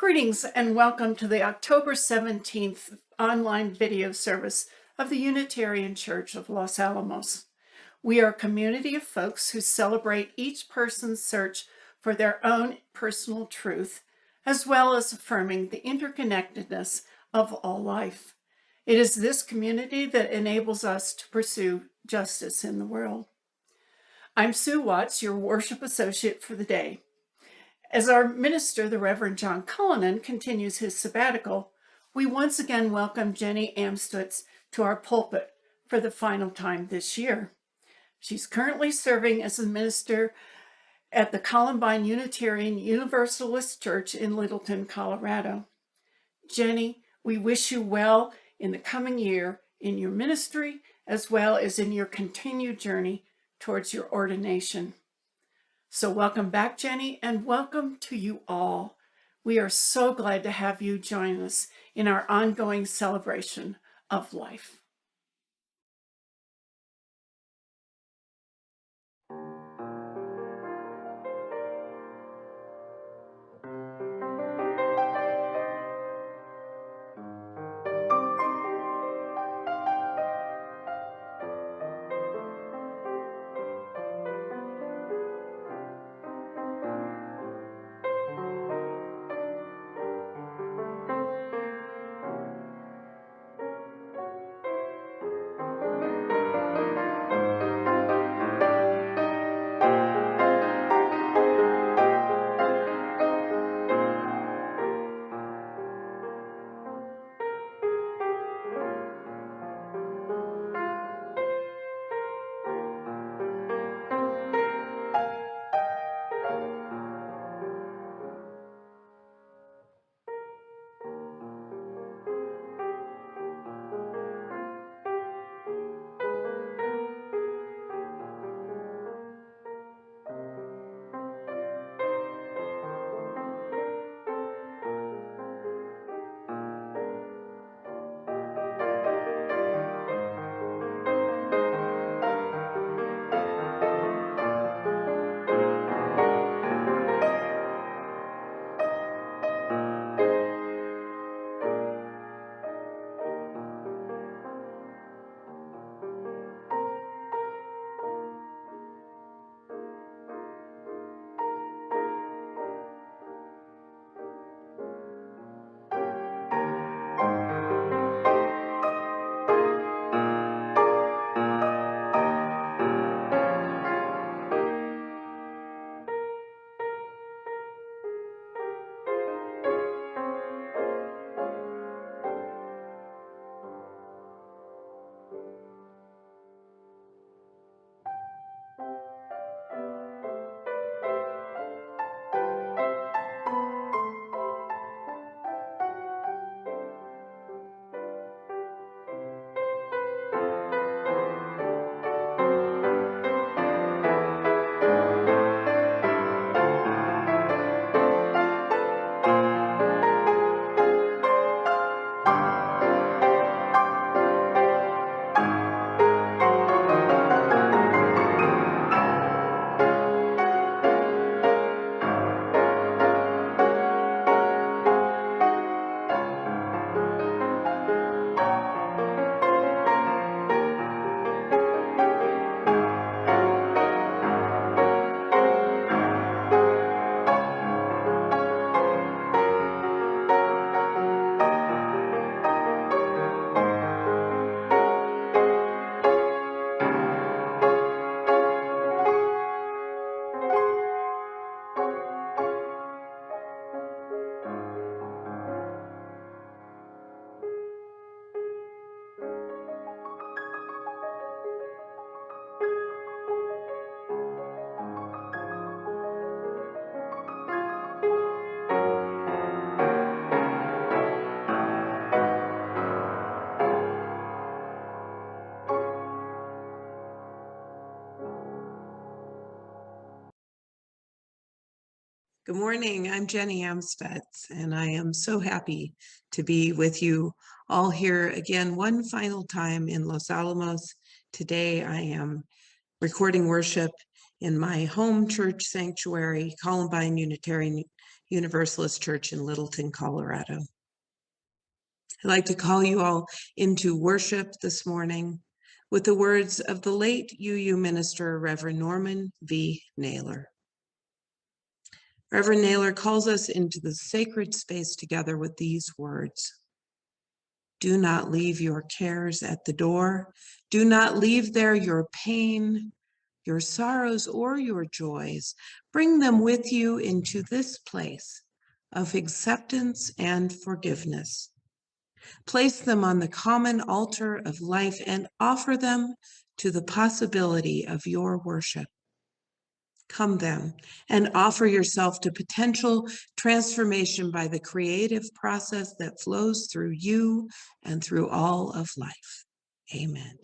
Greetings and welcome to the October 17th online video service of the Unitarian Church of Los Alamos. We are a community of folks who celebrate each person's search for their own personal truth, as well as affirming the interconnectedness of all life. It is this community that enables us to pursue justice in the world. I'm Sue Watts, your worship associate for the day. As our minister, the Reverend John Cullinan, continues his sabbatical, we once again welcome Jenny Amstutz to our pulpit for the final time this year. She's currently serving as a minister at the Columbine Unitarian Universalist Church in Littleton, Colorado. Jenny, we wish you well in the coming year in your ministry, as well as in your continued journey towards your ordination. So welcome back, Jenny, and welcome to you all. We are so glad to have you join us in our ongoing celebration of life. Good morning, I'm Jenny Amstutz, and I am so happy to be with you all here again one final time in Los Alamos. Today I am recording worship in my home church sanctuary, Columbine Unitarian Universalist Church in Littleton, Colorado. I'd like to call you all into worship this morning with the words of the late UU minister, Reverend Norman V. Naylor. Reverend Naylor calls us into the sacred space together with these words. Do not leave your cares at the door. Do not leave there your pain, your sorrows, or your joys. Bring them with you into this place of acceptance and forgiveness. Place them on the common altar of life and offer them to the possibility of your worship. Come then and offer yourself to potential transformation by the creative process that flows through you and through all of life. Amen.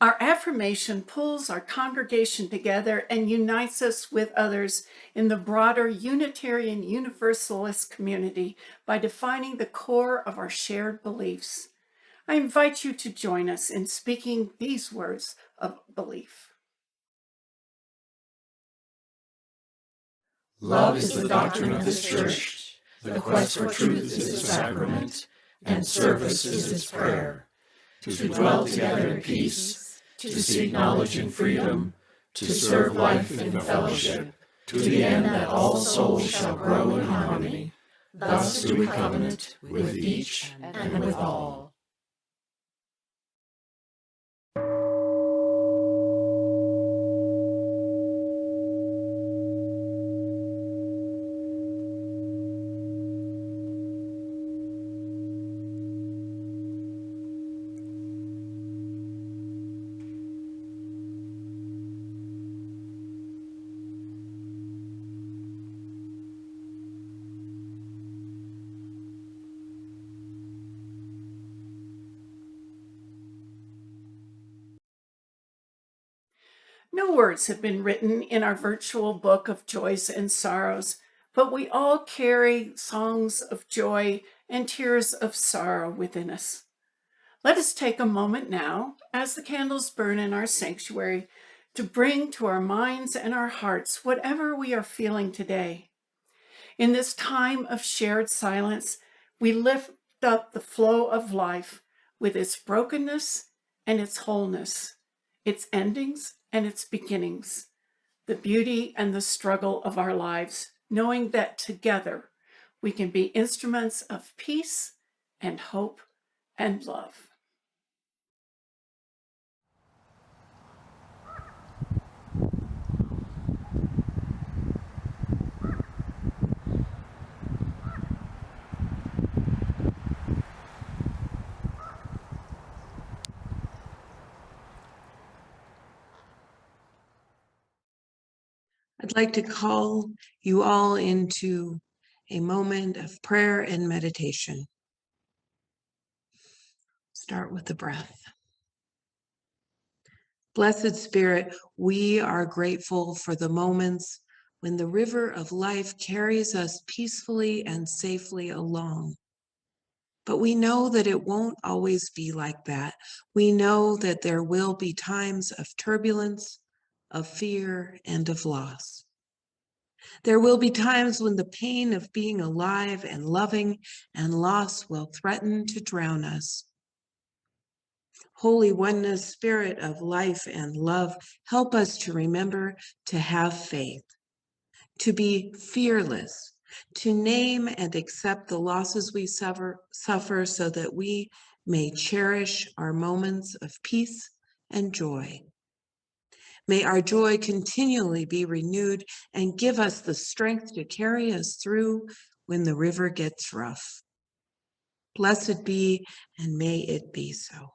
Our affirmation pulls our congregation together and unites us with others in the broader Unitarian Universalist community by defining the core of our shared beliefs. I invite you to join us in speaking these words of belief. Love is the doctrine of this church, the quest for truth is its sacrament, and service is its prayer. To dwell together in peace, to seek knowledge in freedom, to serve life in fellowship, to the end that all souls shall grow in harmony. Thus do we covenant with each and with all. No words have been written in our virtual book of joys and sorrows, but we all carry songs of joy and tears of sorrow within us. Let us take a moment now, as the candles burn in our sanctuary, to bring to our minds and our hearts whatever we are feeling today. In this time of shared silence, we lift up the flow of life with its brokenness and its wholeness, its endings and its beginnings, the beauty and the struggle of our lives, knowing that together we can be instruments of peace and hope and love. I'd like to call you all into a moment of prayer and meditation. Start with the breath. Blessed Spirit, we are grateful for the moments when the river of life carries us peacefully and safely along. But we know that it won't always be like that. We know that there will be times of turbulence, of fear, and of loss. There will be times when the pain of being alive and loving and loss will threaten to drown us. Holy Oneness, Spirit of life and love, help us to remember to have faith, to be fearless, to name and accept the losses we suffer so that we may cherish our moments of peace and joy. May our joy continually be renewed and give us the strength to carry us through when the river gets rough. Blessed be, and may it be so.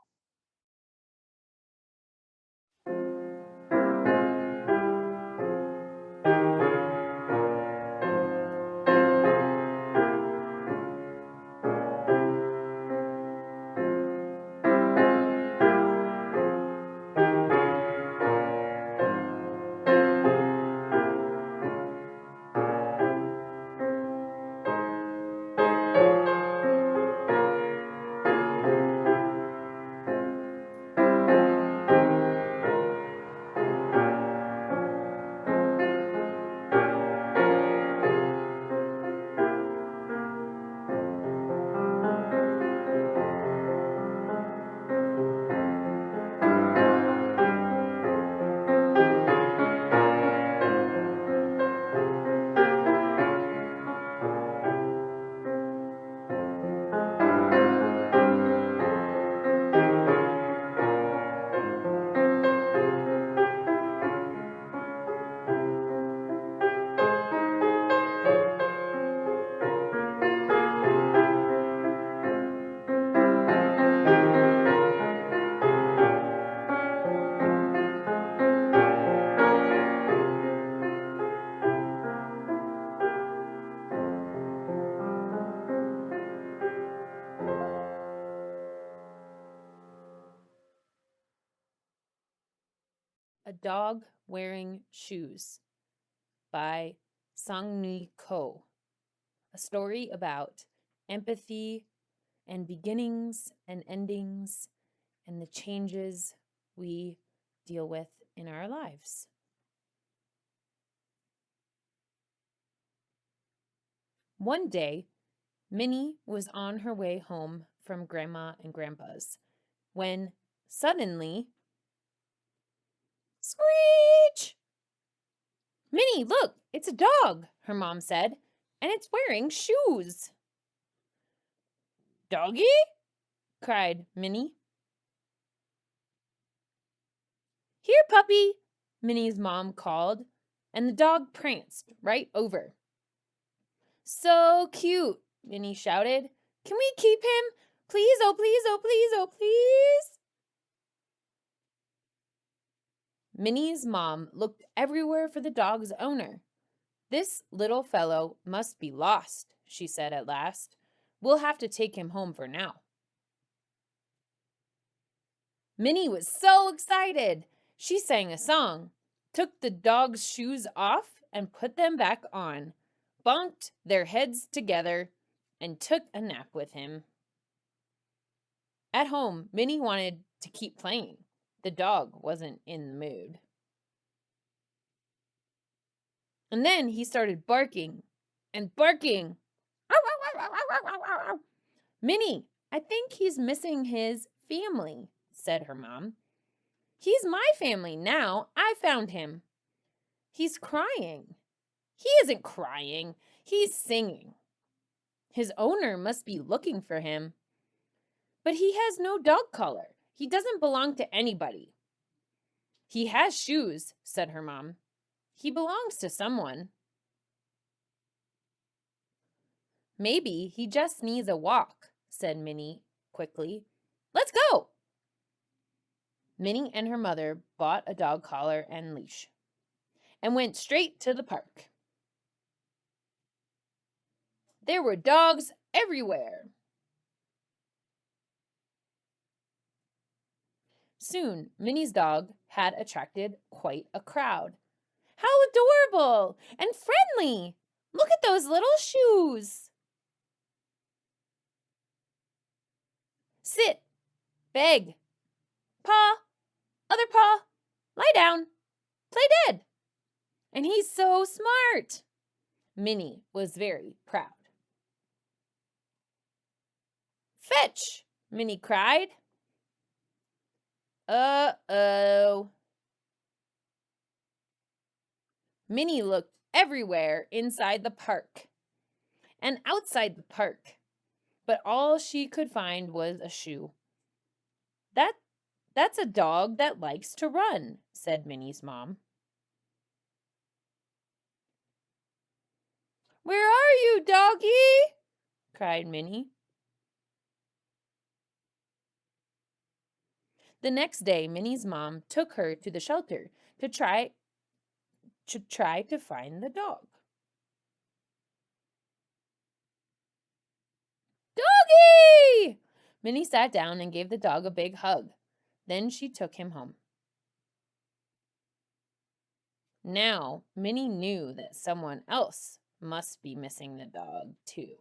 A Dog Wearing Shoes by Sang-Nui Ko. A story about empathy and beginnings and endings and the changes we deal with in our lives. One day, Minnie was on her way home from Grandma and Grandpa's when suddenly, screech! Minnie, look, it's a dog, her mom said, and it's wearing shoes. Doggy? Cried Minnie. Here, puppy, Minnie's mom called, and the dog pranced right over. So cute, Minnie shouted. Can we keep him? Please, oh please, oh please, oh please. Minnie's mom looked everywhere for the dog's owner. This little fellow must be lost, she said at last. We'll have to take him home for now. Minnie was so excited. She sang a song, took the dog's shoes off and put them back on, bonked their heads together, and took a nap with him. At home, Minnie wanted to keep playing. The dog wasn't in the mood. And then he started barking and barking. Minnie, I think he's missing his family, said her mom. He's my family now. I found him. He's crying. He isn't crying. He's singing. His owner must be looking for him. But he has no dog collar. He doesn't belong to anybody. He has shoes, said her mom. He belongs to someone. Maybe he just needs a walk, said Minnie quickly. Let's go. Minnie and her mother bought a dog collar and leash. and went straight to the park. There were dogs everywhere. Soon, Minnie's dog had attracted quite a crowd. How adorable and friendly! Look at those little shoes. Sit, beg, paw, other paw, lie down, play dead. And he's so smart. Minnie was very proud. Fetch, Minnie cried. Uh-oh. Minnie looked everywhere inside the park and outside the park, but all she could find was a shoe. That's a dog that likes to run, said Minnie's mom. Where are you, doggie? Cried Minnie. The next day, Minnie's mom took her to the shelter to try to find the dog. Doggie! Minnie sat down and gave the dog a big hug. Then she took him home. Now, Minnie knew that someone else must be missing the dog, too.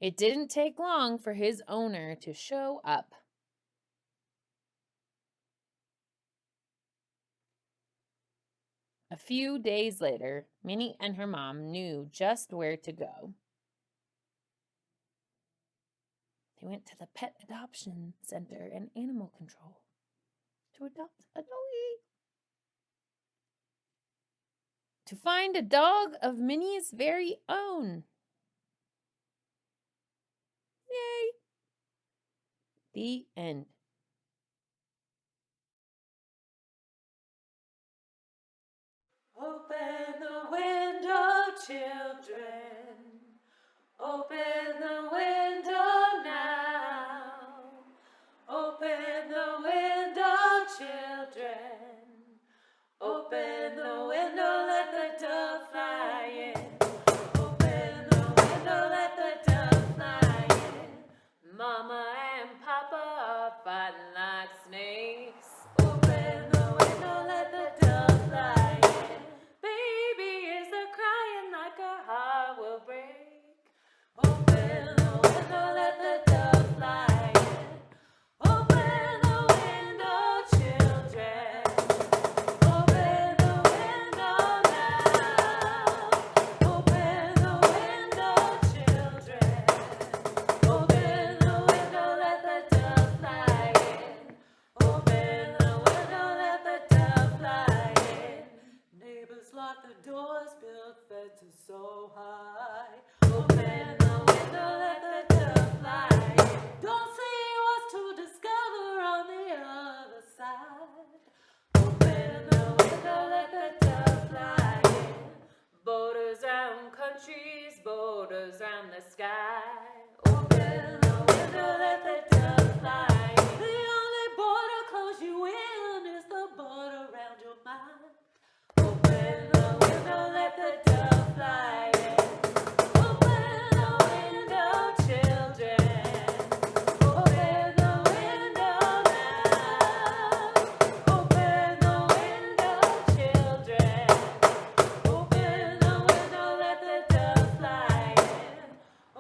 It didn't take long for his owner to show up. A few days later, Minnie and her mom knew just where to go. They went to the pet adoption center and animal control to adopt a doggie. To find a dog of Minnie's very own. Yay! The end. Open the window, children. Open the window now. Open the window, children. Open the window, let the dove fly in. Open the window, let the dove fly in. Mama and Papa are fighting like snakes. Open the window, let the dove fly in. Baby is crying like her heart will break. Open the window, let the dove fly in. Open the window, children. Open the window now. Open the window, children. Open the window, let the dove fly in. Open the window, let the dove fly in. Neighbors lock the doors, build fences so high. Open the window, let the dove fly in. Don't see what's to discover on the other side. Open the window, let the dove fly in. Borders round countries, borders round the sky. Open the window, let the dove fly in. The only border close you in is the border around your mind. Open the window, let the dove fly in. Open the window, children. Open the window now. Open the window, children. Open the window, let the dove fly in.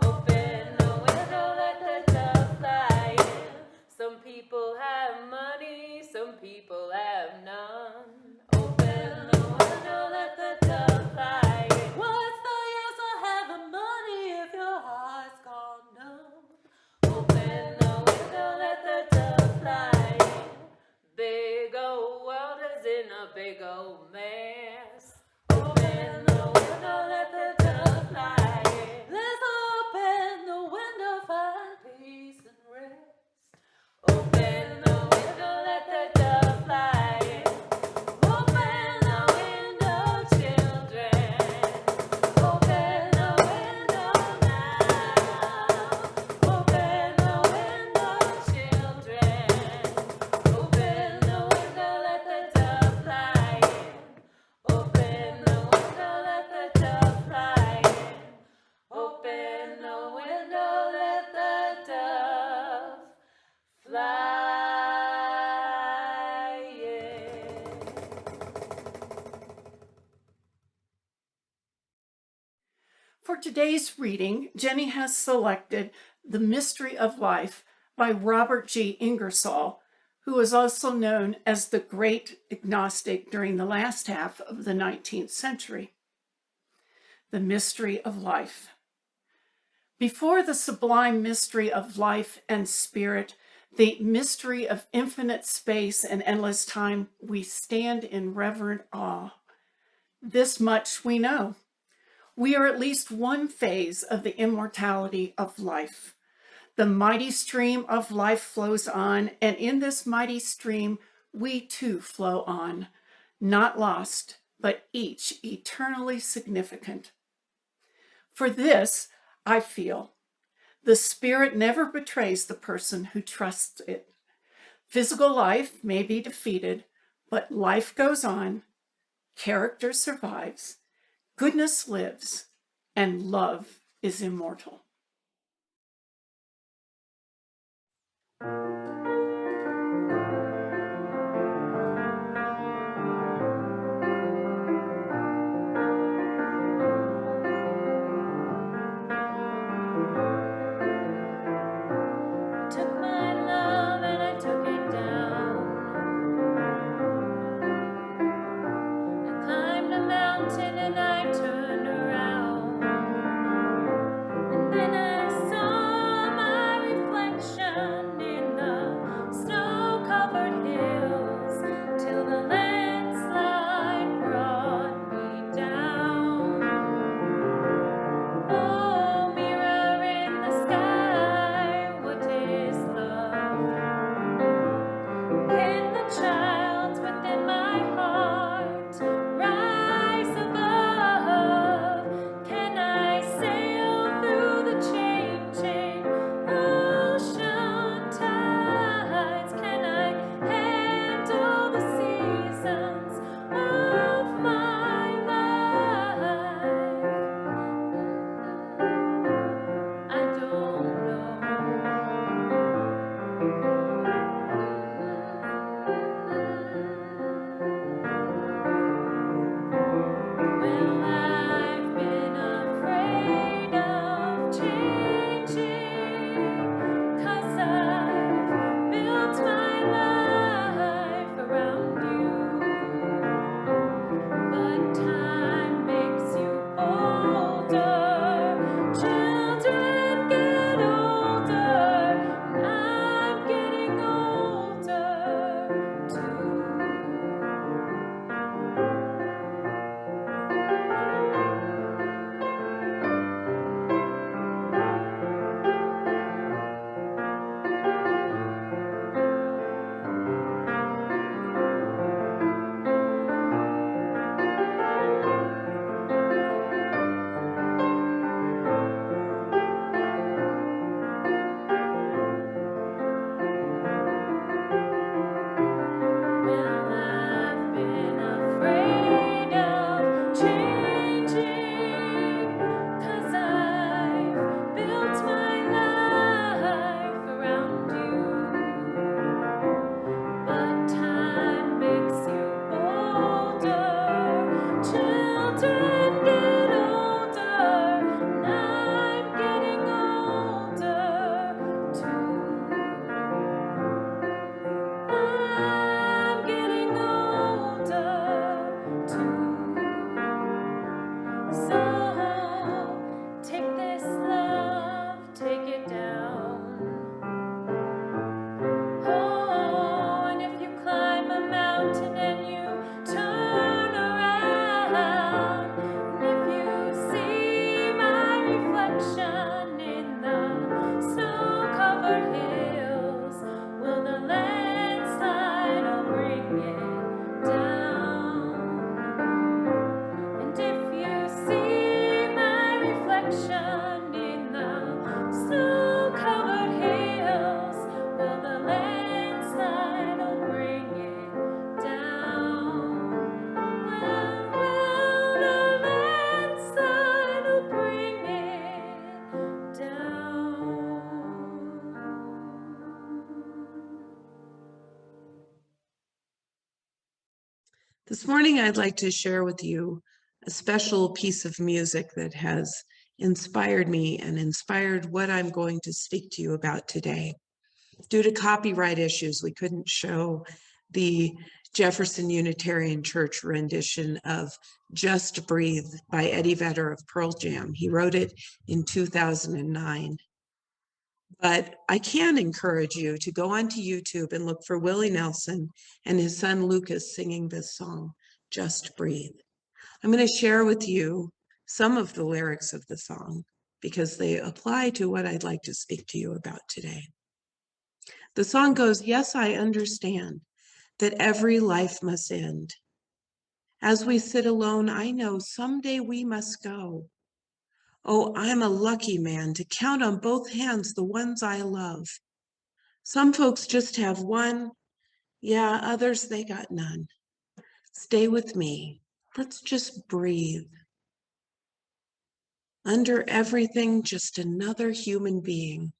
Open the window, let the dove fly in. Some people have money, some people have none. Open the window, let the dove fly in. What's the use of having money if your heart's gone numb? Open the window, let the dove fly in. Big old world is in a big old mess. Open the window, let the dove fly in. Let's open the window, find peace and rest. Open the window, let the dove fly in. today's reading, Jenny has selected The Mystery of Life by Robert G. Ingersoll, who was also known as the great agnostic during the last half of the 19th century. The Mystery of Life. Before the sublime mystery of life and spirit, the mystery of infinite space and endless time, we stand in reverent awe. This much we know. We are at least one phase of the immortality of life. The mighty stream of life flows on, and in this mighty stream, we too flow on, not lost, but each eternally significant. For this, I feel, the spirit never betrays the person who trusts it. Physical life may be defeated, but life goes on, character survives, goodness lives, and love is immortal. Took my love and I took it down. I climbed a mountain and I turned around. And then I saw my reflection in the snow-covered hills till the landslide brought me down. Oh, mirror in the sky, what is love? Can the child within my heart rise above? Can I sail through the changing ocean tides? Can I handle the seasons of my life? I don't Well, I've been afraid of changing, 'cause I've built my life around you. But time makes you bolder, children get older, and I'm getting older too. Well, I've been afraid of changing, 'cause I've built my life around you. But time makes you bolder, children get older, and I'm getting older too. I'm getting older too. So take this love, take it down. Oh, and if you climb a mountain and you turn around, and if you see my reflection in the snow-covered hills, will the landslide will bring it down? And if you see my reflection in the snow-covered hills, will the landslide will bring it down? Will the landslide will bring it down? This morning, I'd like to share with you a special piece of music that has inspired me and inspired what I'm going to speak to you about today. Due to copyright issues, we couldn't show the Jefferson Unitarian Church rendition of Just Breathe by Eddie Vedder of Pearl Jam. He wrote it in 2009. But I can encourage you to go onto YouTube and look for Willie Nelson and his son Lucas singing this song, Just Breathe. I'm going to share with you some of the lyrics of the song because they apply to what I'd like to speak to you about today. The song goes, yes, I understand that every life must end. As we sit alone, I know someday we must go. Oh, I'm a lucky man to count on both hands the ones I love. Some folks just have one. Yeah, others, they got none. Stay with me. Let's just breathe. Under everything, just another human being.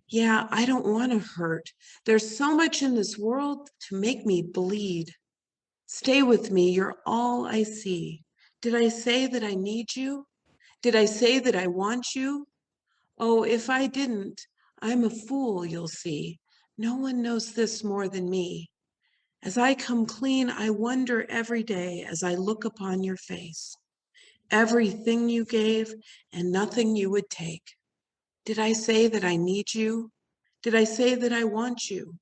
Yeah, I don't want to hurt. There's so much in this world to make me bleed. Stay with me. You're all I see. Did I say that I need you? Did I say that I want you? Oh, if I didn't, I'm a fool, you'll see. No one knows this more than me. As I come clean, I wonder every day as I look upon your face. Everything you gave and nothing you would take. Did I say that I need you? Did I say that I want you?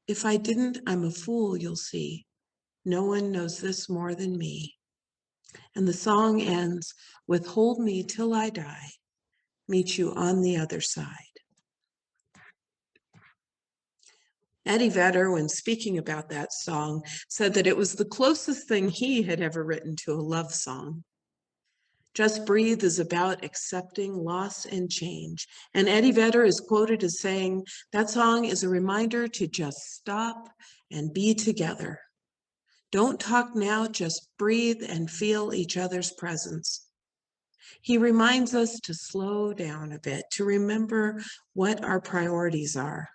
If I didn't, I'm a fool, you'll see. No one knows this more than me. And the song ends with, hold me till I die, meet you on the other side. Eddie Vedder, when speaking about that song, said that it was the closest thing he had ever written to a love song. Just Breathe is about accepting loss and change. And Eddie Vedder is quoted as saying, that song is a reminder to just stop and be together. Don't talk now, just breathe and feel each other's presence. He reminds us to slow down a bit, to remember what our priorities are.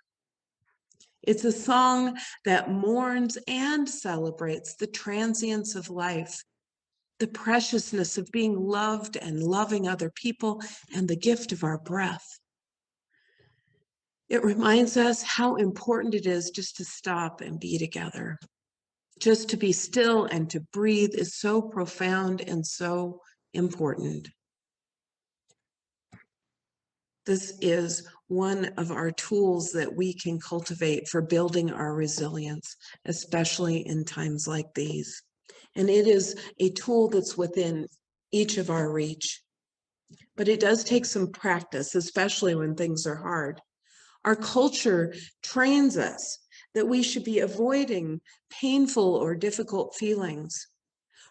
It's a song that mourns and celebrates the transience of life, the preciousness of being loved and loving other people, and the gift of our breath. It reminds us how important it is just to stop and be together. Just to be still and to breathe is so profound and so important. This is one of our tools that we can cultivate for building our resilience, especially in times like these. And it is a tool that's within each of our reach. But it does take some practice, especially when things are hard. Our culture trains us that we should be avoiding painful or difficult feelings.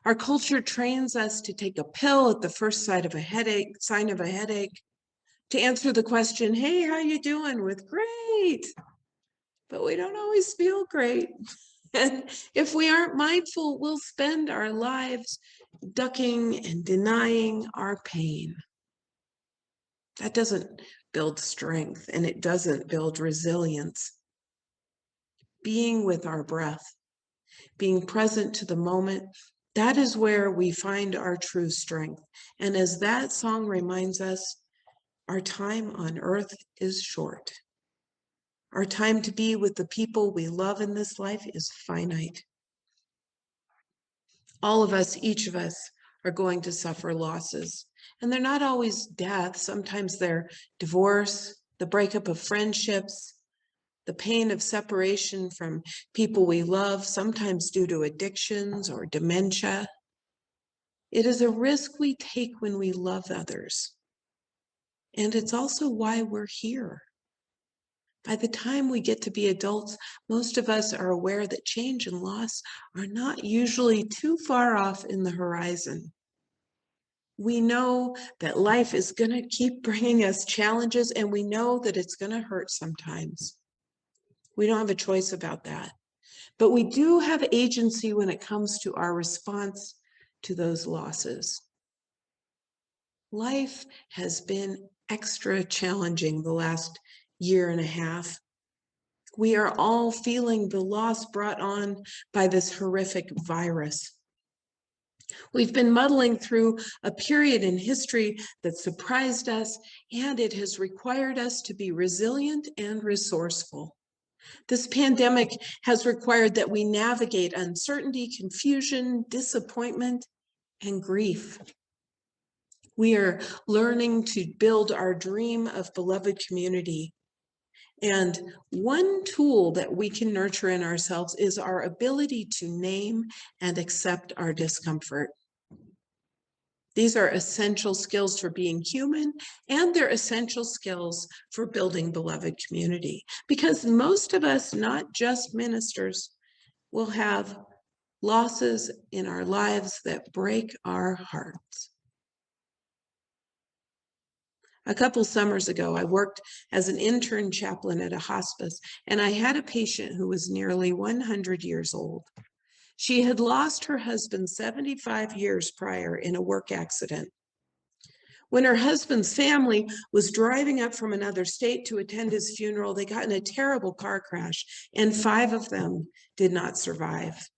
Our culture trains us to take a pill at the first sign of a headache, to answer the question, hey, how you doing? With great. But we don't always feel great. And if we aren't mindful, we'll spend our lives ducking and denying our pain. That doesn't build strength and it doesn't build resilience. Being with our breath, being present to the moment, that is where we find our true strength. And as that song reminds us, our time on earth is short. Our time to be with the people we love in this life is finite. All of us, each of us, are going to suffer losses. And they're not always death. Sometimes they're divorce, the breakup of friendships, the pain of separation from people we love, sometimes due to addictions or dementia. It is a risk we take when we love others. And it's also why we're here. By the time we get to be adults, most of us are aware that change and loss are not usually too far off in the horizon. We know that life is going to keep bringing us challenges, and we know that it's going to hurt sometimes. We don't have a choice about that. But we do have agency when it comes to our response to those losses. Life has been extra challenging the last year and a half. We are all feeling the loss brought on by this horrific virus. We've been muddling through a period in history that surprised us, and it has required us to be resilient and resourceful. This pandemic has required that we navigate uncertainty, confusion, disappointment, and grief. We are learning to build our dream of beloved community. And one tool that we can nurture in ourselves is our ability to name and accept our discomfort. These are essential skills for being human, and they're essential skills for building beloved community. Because most of us, not just ministers, will have losses in our lives that break our hearts. A couple summers ago, I worked as an intern chaplain at a hospice, and I had a patient who was nearly 100 years old. She had lost her husband 75 years prior in a work accident. When her husband's family was driving up from another state to attend his funeral, they got in a terrible car crash, and 5 of them did not survive.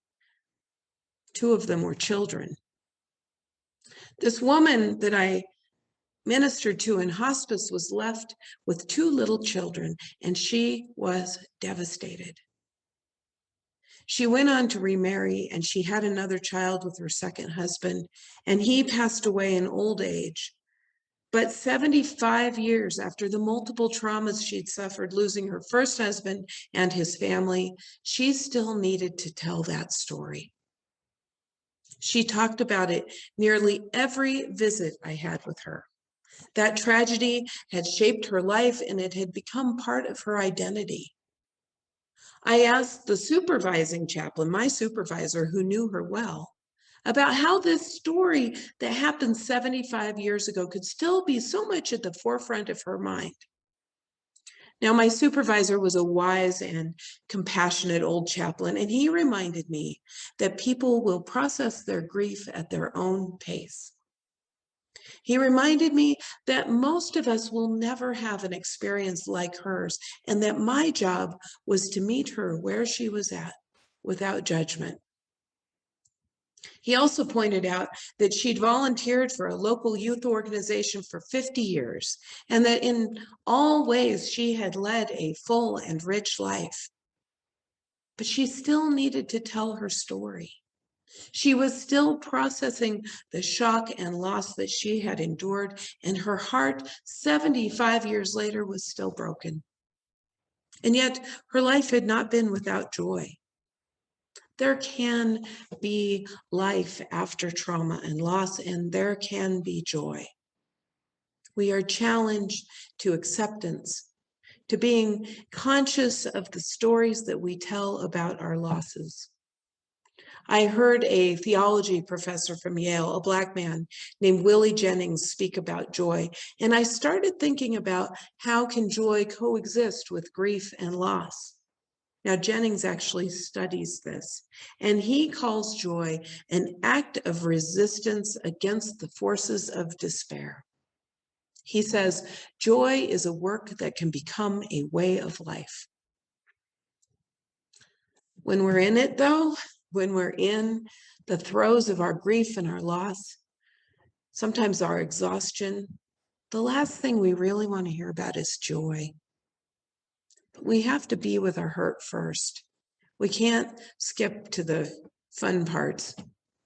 2 of them were children. This woman that I ministered to in hospice was left with 2 little children, and she was devastated. She went on to remarry, and she had another child with her second husband, and he passed away in old age. But 75 years after the multiple traumas she'd suffered, losing her first husband and his family, she still needed to tell that story. She talked about it nearly every visit I had with her. That tragedy had shaped her life, and it had become part of her identity. I asked the supervising chaplain, my supervisor who knew her well, about how this story that happened 75 years ago could still be so much at the forefront of her mind. Now, my supervisor was a wise and compassionate old chaplain, and he reminded me that people will process their grief at their own pace. He reminded me that most of us will never have an experience like hers, and that my job was to meet her where she was at without judgment. He also pointed out that she'd volunteered for a local youth organization for 50 years, and that in all ways she had led a full and rich life. But she still needed to tell her story. She was still processing the shock and loss that she had endured, and her heart 75 years later was still broken. And yet her life had not been without joy. There can be life after trauma and loss, and there can be joy. We are challenged to acceptance, to being conscious of the stories that we tell about our losses. I heard a theology professor from Yale, a Black man named Willie Jennings, speak about joy, and I started thinking about how can joy coexist with grief and loss. Now, Jennings actually studies this, and he calls joy an act of resistance against the forces of despair. He says, joy is a work that can become a way of life. When we're in it, though, when we're in the throes of our grief and our loss, sometimes our exhaustion, the last thing we really want to hear about is joy. But we have to be with our hurt first. We can't skip to the fun parts.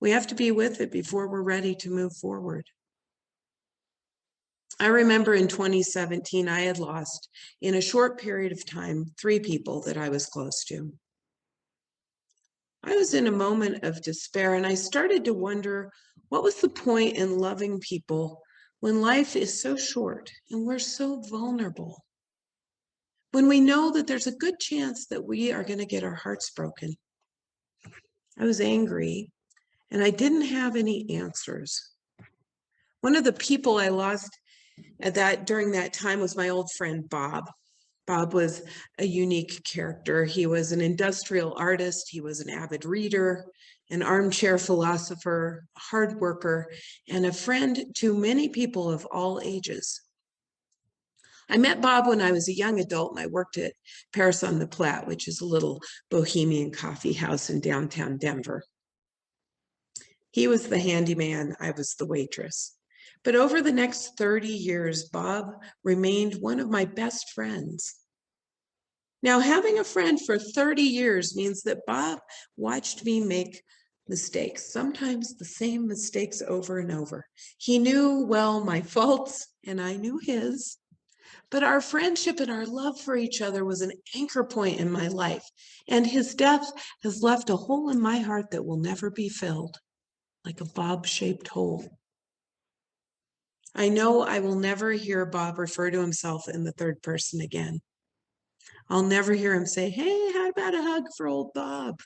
We have to be with it before we're ready to move forward. I remember in 2017, I had lost, in a short period of time, 3 people that I was close to. I was in a moment of despair, and I started to wonder, what was the point in loving people when life is so short and we're so vulnerable? When we know that there's a good chance that we are going to get our hearts broken. I was angry, and I didn't have any answers. One of the people I lost during that time was my old friend, Bob. Bob was a unique character. He was an industrial artist. He was an avid reader, an armchair philosopher, a hard worker, and a friend to many people of all ages. I met Bob when I was a young adult, and I worked at Paris on the Platte, which is a little bohemian coffee house in downtown Denver. He was the handyman, I was the waitress. But over the next 30 years, Bob remained one of my best friends. Now, having a friend for 30 years means that Bob watched me make mistakes, sometimes the same mistakes over and over. He knew well my faults, and I knew his. But our friendship and our love for each other was an anchor point in my life, and his death has left a hole in my heart that will never be filled, like a Bob-shaped hole. I know I will never hear Bob refer to himself in the third person again. I'll never hear him say, "Hey, how about a hug for old Bob?"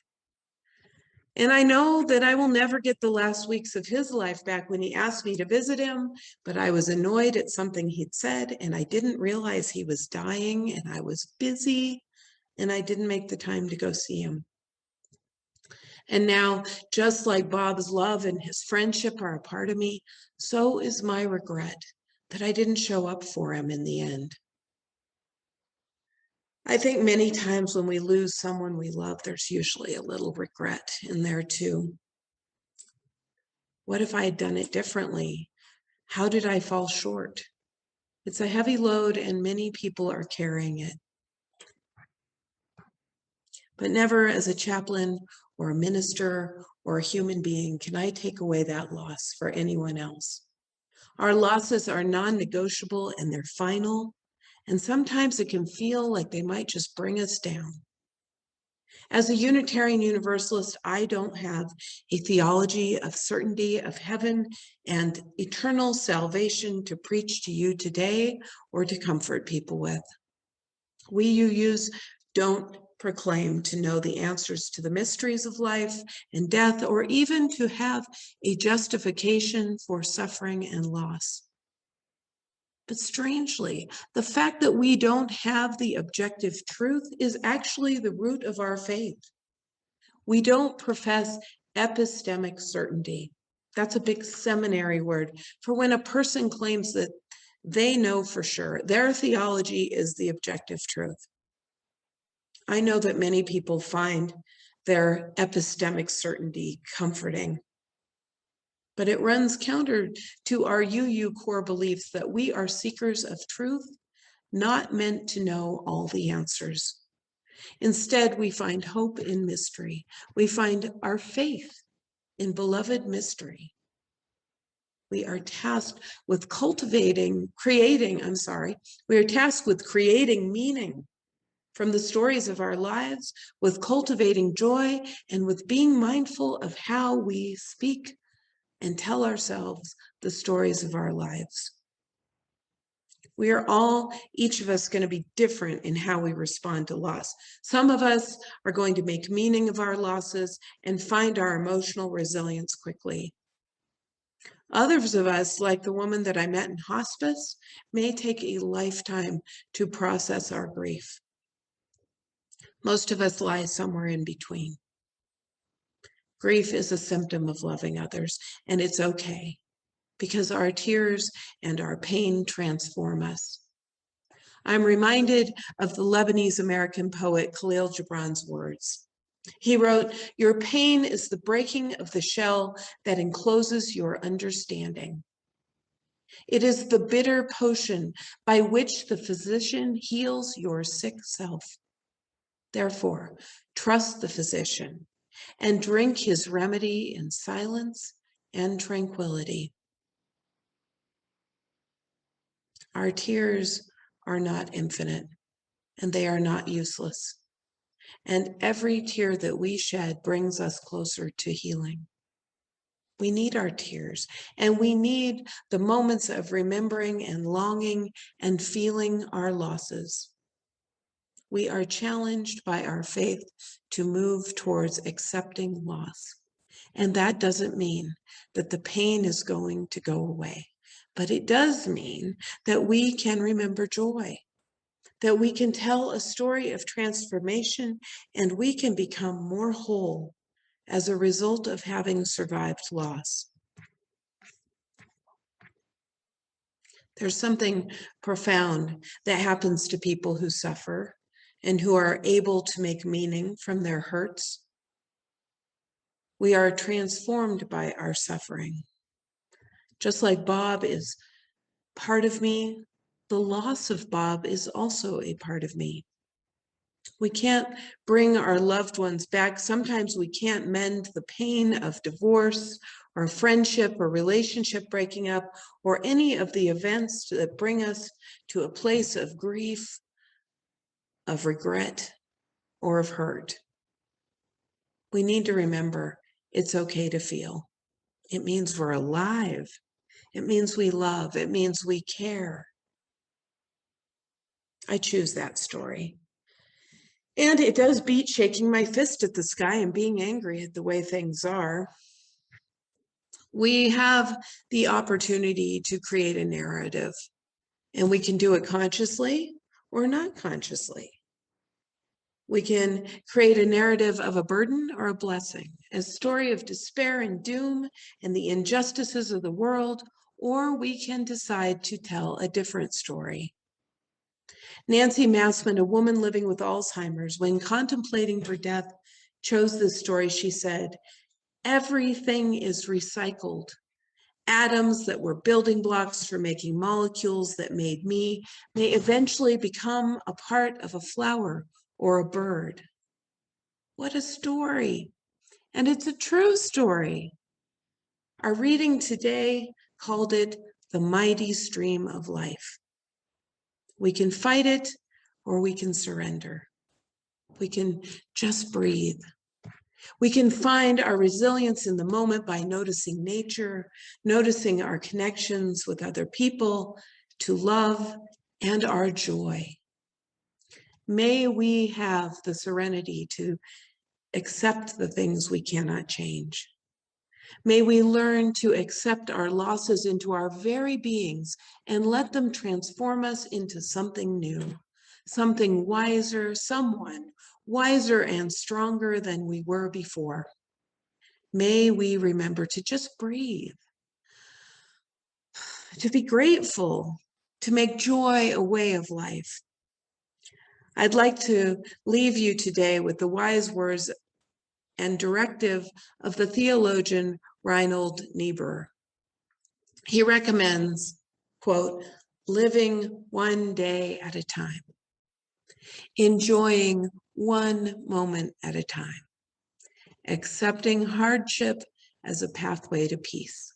And I know that I will never get the last weeks of his life back when he asked me to visit him, but I was annoyed at something he'd said, and I didn't realize he was dying, and I was busy, and I didn't make the time to go see him. And now, just like Bob's love and his friendship are a part of me, so is my regret that I didn't show up for him in the end. I think many times when we lose someone we love, there's usually a little regret in there too. What if I had done it differently? How did I fall short? It's a heavy load and many people are carrying it. But never as a chaplain or a minister or a human being can I take away that loss for anyone else. Our losses are non-negotiable and they're final, and sometimes it can feel like they might just bring us down. As a Unitarian Universalist, I don't have a theology of certainty of heaven and eternal salvation to preach to you today or to comfort people with. We UUs don't proclaim to know the answers to the mysteries of life and death, or even to have a justification for suffering and loss. But strangely, the fact that we don't have the objective truth is actually the root of our faith. We don't profess epistemic certainty. That's a big seminary word for when a person claims that they know for sure. Their theology is the objective truth. I know that many people find their epistemic certainty comforting, but it runs counter to our UU core beliefs that we are seekers of truth, not meant to know all the answers. Instead, we find hope in mystery. We find our faith in beloved mystery. We are tasked with creating meaning from the stories of our lives, with cultivating joy, and with being mindful of how we speak and tell ourselves the stories of our lives. We are all, each of us, going to be different in how we respond to loss. Some of us are going to make meaning of our losses and find our emotional resilience quickly. Others of us, like the woman that I met in hospice, may take a lifetime to process our grief. Most of us lie somewhere in between. Grief is a symptom of loving others, and it's okay, because our tears and our pain transform us. I'm reminded of the Lebanese-American poet Khalil Gibran's words. He wrote, "Your pain is the breaking of the shell that encloses your understanding. It is the bitter potion by which the physician heals your sick self. Therefore, trust the physician and drink his remedy in silence and tranquility." Our tears are not infinite, and they are not useless. And every tear that we shed brings us closer to healing. We need our tears, and we need the moments of remembering and longing and feeling our losses. We are challenged by our faith to move towards accepting loss. And that doesn't mean that the pain is going to go away, but it does mean that we can remember joy, that we can tell a story of transformation, and we can become more whole as a result of having survived loss. There's something profound that happens to people who suffer and who are able to make meaning from their hurts. We are transformed by our suffering. Just like Bob is part of me, the loss of Bob is also a part of me. We can't bring our loved ones back. Sometimes we can't mend the pain of divorce or friendship or relationship breaking up or any of the events that bring us to a place of grief, of regret, or of hurt. We need to remember it's okay to feel. It means we're alive. It means we love. It means we care. I choose that story. And it does beat shaking my fist at the sky and being angry at the way things are. We have the opportunity to create a narrative, and we can do it consciously or not consciously. We can create a narrative of a burden or a blessing, a story of despair and doom and the injustices of the world, or we can decide to tell a different story. Nancy Massman, a woman living with Alzheimer's, when contemplating her death, chose this story. She said, "Everything is recycled. Atoms that were building blocks for making molecules that made me may eventually become a part of a flower or a bird." What a story. And it's a true story. Our reading today called it the mighty stream of life. We can fight it or we can surrender. We can just breathe. We can find our resilience in the moment by noticing nature, noticing our connections with other people, to love and our joy. May we have the serenity to accept the things we cannot change. May we learn to accept our losses into our very beings and let them transform us into something new, something wiser, someone wiser and stronger than we were before. May we remember to just breathe, to be grateful, to make joy a way of life. I'd like to leave you today with the wise words and directive of the theologian Reinhold Niebuhr. He recommends, quote, living one day at a time, enjoying one moment at a time, accepting hardship as a pathway to peace.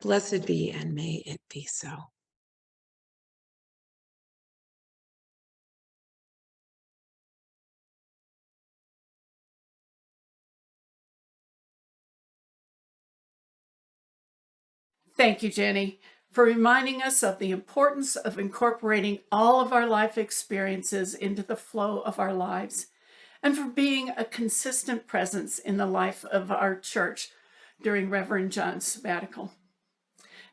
Blessed be, and may it be so. Thank you, Jenny, for reminding us of the importance of incorporating all of our life experiences into the flow of our lives, and for being a consistent presence in the life of our church during Reverend John's sabbatical.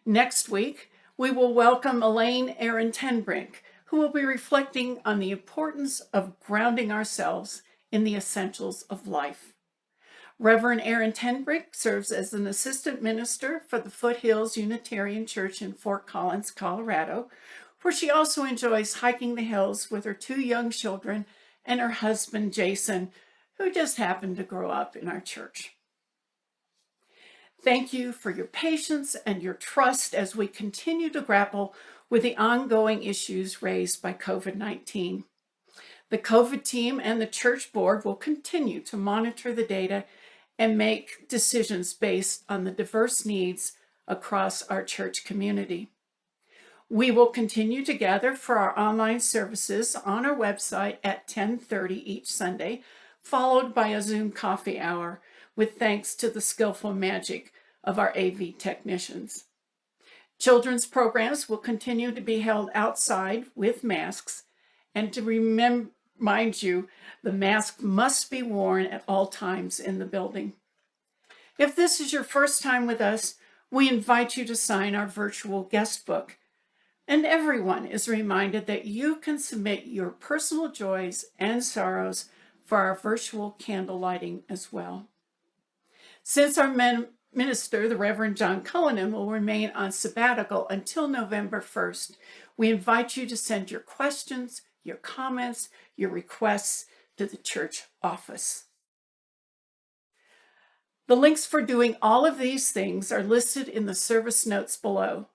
Next week, we will welcome Elaine Aaron Tenbrink, who will be reflecting on the importance of grounding ourselves in the essentials of life. Reverend Aaron Tenbrink serves as an assistant minister for the Foothills Unitarian Church in Fort Collins, Colorado, where she also enjoys hiking the hills with her 2 young children and her husband, Jason, who just happened to grow up in our church. Thank you for your patience and your trust as we continue to grapple with the ongoing issues raised by COVID-19. The COVID team and the church board will continue to monitor the data and make decisions based on the diverse needs across our church community. We will continue to gather for our online services on our website at 10:30 each Sunday, followed by a Zoom coffee hour, with thanks to the skillful magic of our AV technicians. Children's programs will continue to be held outside with masks, and to remind you, the mask must be worn at all times in the building. If this is your first time with us, we invite you to sign our virtual guest book. And everyone is reminded that you can submit your personal joys and sorrows for our virtual candle lighting as well. Since our minister, the Reverend John Cullinan, will remain on sabbatical until November 1st, we invite you to send your questions, your comments, your requests to the church office. The links for doing all of these things are listed in the service notes below.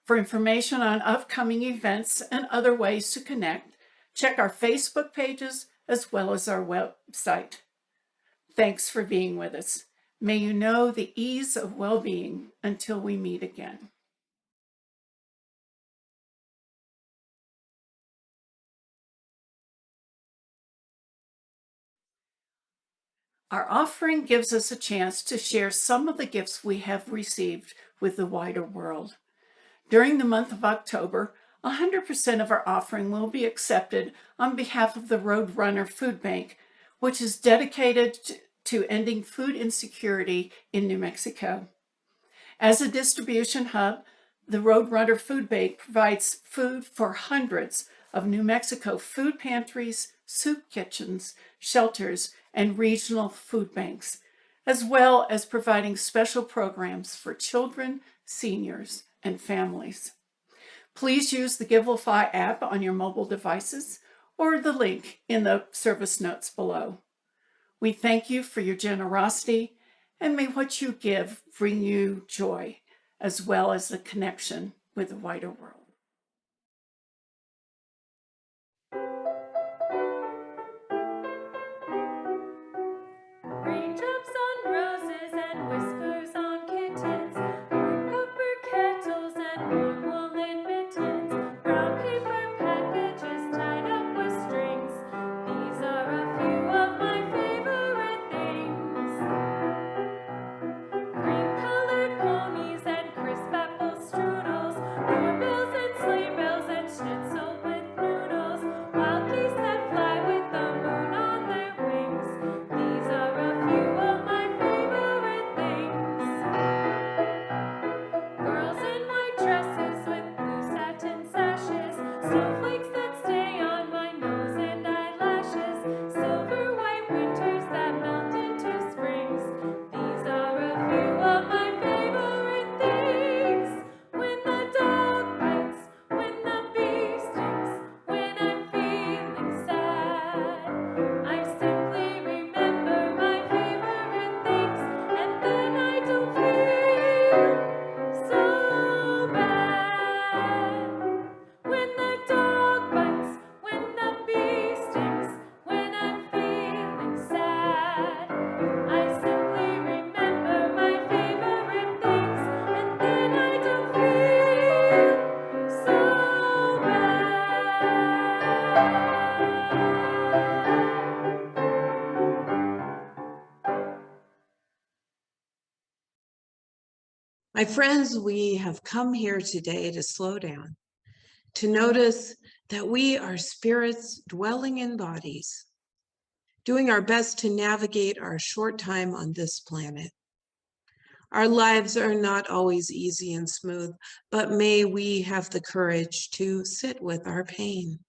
For information on upcoming events and other ways to connect, check our Facebook pages as well as our website. Thanks for being with us. May you know the ease of well-being until we meet again. Our offering gives us a chance to share some of the gifts we have received with the wider world. During the month of October, 100% of our offering will be accepted on behalf of the Roadrunner Food Bank, which is dedicated to ending food insecurity in New Mexico. As a distribution hub, the Roadrunner Food Bank provides food for hundreds of New Mexico food pantries, soup kitchens, shelters, and regional food banks, as well as providing special programs for children, seniors, and families. Please use the Givelify app on your mobile devices or the link in the service notes below. We thank you for your generosity, and may what you give bring you joy, as well as the connection with the wider world. Raindrops on roses and whiskers on kittens, warm copper kettles and warm woolen mittens, brown paper packages tied up with strings. These are a few of my favorite things. Cream-colored ponies and crisp apple strudels, doorbells and sleigh bells and schnitzel with noodles, wild geese that fly with the moon on their wings. These are a few of my favorite things. Girls in white dresses with blue satin sashes, snowflakes that stay on my nose and eyelashes, silver white winters that melt into springs. These are a few of my favorite things. When the dog bites, when the bee stings, when I'm feeling sad, I simply remember my favorite things, and then I don't feel so bad. When the dog bites, when the bee stings, when I'm feeling sad, I simply remember my favorite things, and then I don't feel so bad. My friends, we have come here today to slow down, to notice that we are spirits dwelling in bodies, doing our best to navigate our short time on this planet. Our lives are not always easy and smooth, but may we have the courage to sit with our pain.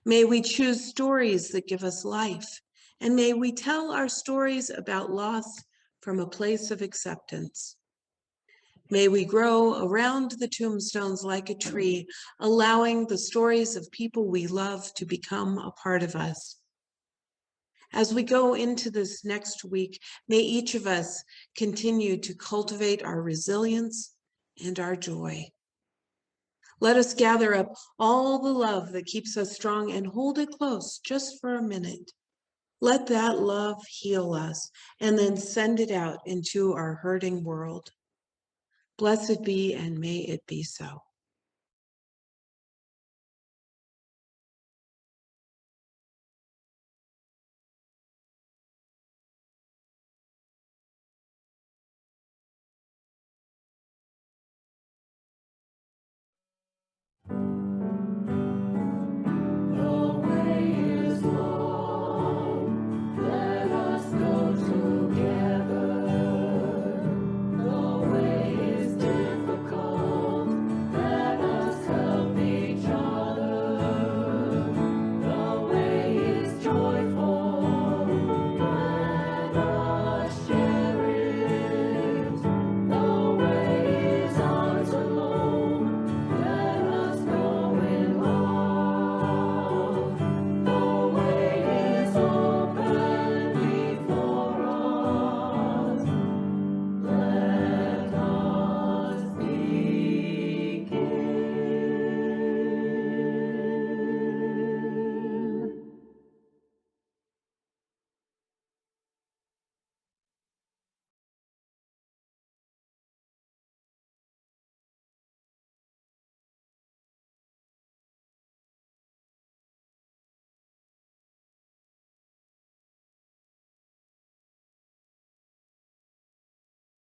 May we choose stories that give us life, and may we tell our stories about loss from a place of acceptance. May we grow around the tombstones like a tree, allowing the stories of people we love to become a part of us. As we go into this next week, may each of us continue to cultivate our resilience and our joy. Let us gather up all the love that keeps us strong and hold it close just for a minute. Let that love heal us and then send it out into our hurting world. Blessed be and may it be so.